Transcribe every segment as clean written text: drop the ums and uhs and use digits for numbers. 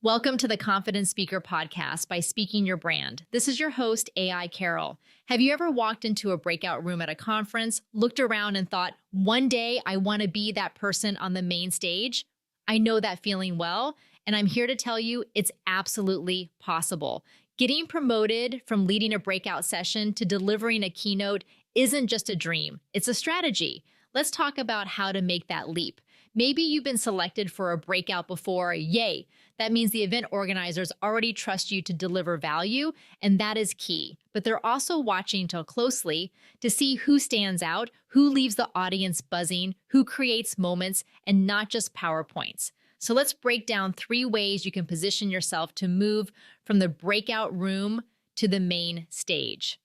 Welcome to the Confident Speaker Podcast by Speaking Your Brand. This is your host, AI Carol. Have you ever walked into a breakout room at a conference, looked around and thought, one day I want to be that person on the main stage? I know that feeling well, and I'm here to tell you it's absolutely possible. Getting promoted from leading a breakout session to delivering a keynote isn't just a dream, it's a strategy. Let's talk about how to make that leap. Maybe you've been selected for a breakout before, yay. That means the event organizers already trust you to deliver value, and that is key. But they're also watching closely to see who stands out, who leaves the audience buzzing, who creates moments, and not just PowerPoints. So let's break down 3 ways you can position yourself to move from the breakout room to the main stage.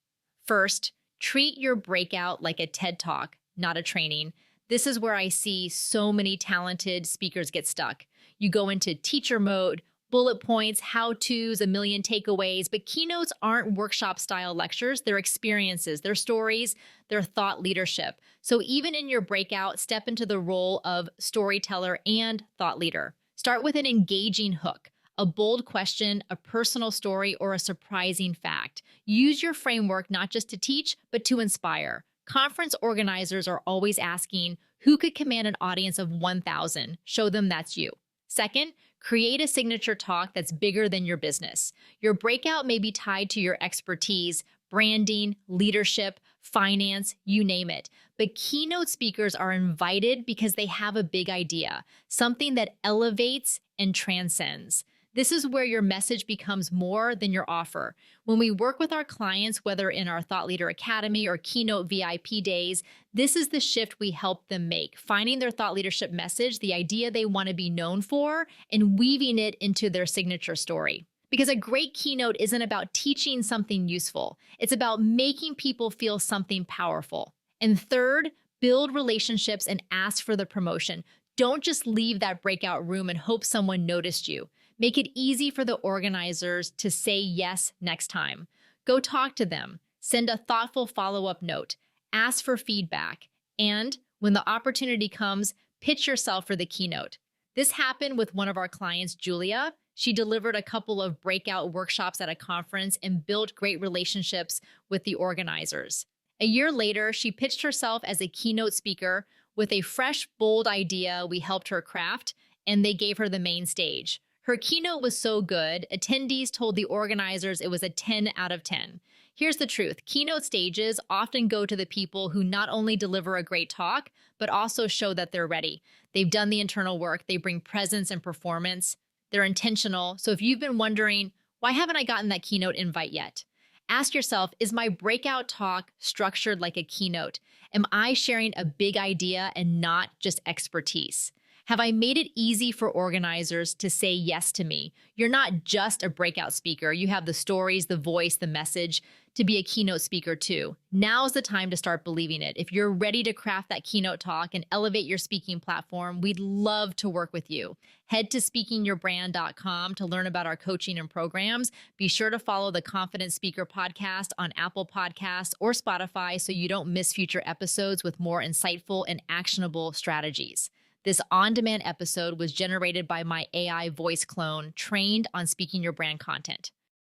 First, treat your breakout like a TED Talk, not a training. This is where I see so many talented speakers get stuck. You go into teacher mode, bullet points, how-tos, a million takeaways, but keynotes aren't workshop-style lectures. They're experiences, they're stories, they're thought leadership. So even in your breakout, step into the role of storyteller and thought leader. Start with an engaging hook, a bold question, a personal story, or a surprising fact. Use your framework not just to teach, but to inspire. Conference organizers are always asking, who could command an audience of 1,000? Show them that's you. Second, create a signature talk that's bigger than your business. Your breakout may be tied to your expertise, branding, leadership, finance, you name it. But keynote speakers are invited because they have a big idea, something that elevates and transcends. This is where your message becomes more than your offer. When we work with our clients, whether in our Thought Leader Academy or Keynote VIP days, this is the shift we help them make, finding their thought leadership message, the idea they want to be known for, and weaving it into their signature story. Because a great keynote isn't about teaching something useful. It's about making people feel something powerful. And third, build relationships and ask for the promotion. Don't just leave that breakout room and hope someone noticed you. Make it easy for the organizers to say yes next time. Go talk to them. Send a thoughtful follow-up note. Ask for feedback. And when the opportunity comes, pitch yourself for the keynote. This happened with one of our clients, Julia. She delivered a couple of breakout workshops at a conference and built great relationships with the organizers. A year later, she pitched herself as a keynote speaker with a fresh, bold idea we helped her craft, and they gave her the main stage. Her keynote was so good, attendees told the organizers it was a 10 out of 10. Here's the truth. Keynote stages often go to the people who not only deliver a great talk, but also show that they're ready. They've done the internal work. They bring presence and performance. They're intentional. So if you've been wondering, why haven't I gotten that keynote invite yet? Ask yourself, is my breakout talk structured like a keynote? Am I sharing a big idea and not just expertise? Have I made it easy for organizers to say yes to me? You're not just a breakout speaker. You have the stories, the voice, the message to be a keynote speaker too. Now's the time to start believing it. If you're ready to craft that keynote talk and elevate your speaking platform, we'd love to work with you. Head to speakingyourbrand.com to learn about our coaching and programs. Be sure to follow the Confident Speaker Podcast on Apple Podcasts or Spotify so you don't miss future episodes with more insightful and actionable strategies. This on-demand episode was generated by my AI voice clone trained on Speaking Your Brand content.